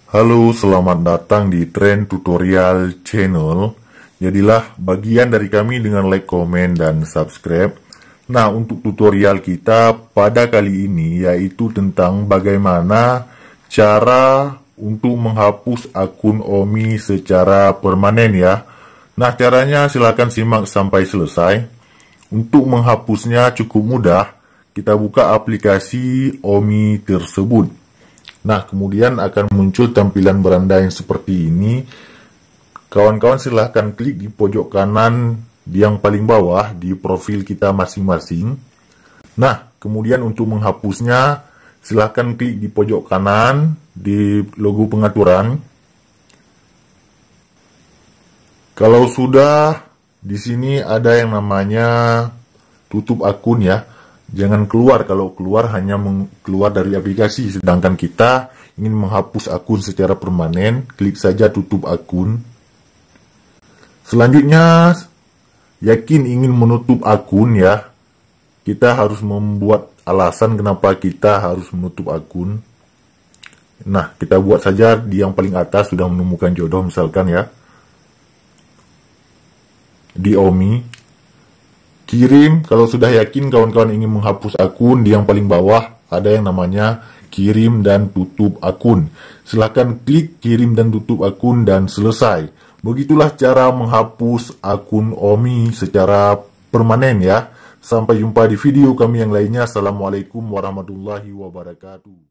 Halo, selamat datang di Trend Tutorial Channel. Jadilah bagian dari kami dengan like, komen, dan subscribe. Nah, untuk tutorial kita pada kali ini yaitu tentang bagaimana cara untuk menghapus akun Omi secara permanen ya. Nah, caranya silakan simak sampai selesai. Untuk menghapusnya cukup mudah. Kita buka aplikasi Omi tersebut. Nah, kemudian akan muncul tampilan beranda yang seperti ini. Kawan-kawan silahkan klik di pojok kanan yang paling bawah di profil kita masing-masing. Nah, kemudian untuk menghapusnya, silahkan klik di pojok kanan di logo pengaturan. Kalau sudah, di sini ada yang namanya tutup akun ya. Jangan keluar, kalau keluar hanya keluar dari aplikasi. Sedangkan kita ingin menghapus akun secara permanen, klik saja tutup akun. Selanjutnya, yakin ingin menutup akun ya. Kita harus membuat alasan kenapa kita harus menutup akun. Nah, kita buat saja di yang paling atas, sudah menemukan jodoh misalkan ya. Di Omi. Kirim, kalau sudah yakin kawan-kawan ingin menghapus akun, di yang paling bawah ada yang namanya kirim dan tutup akun. Silahkan klik kirim dan tutup akun dan selesai. Begitulah cara menghapus akun Omi secara permanen ya. Sampai jumpa di video kami yang lainnya. Assalamualaikum warahmatullahi wabarakatuh.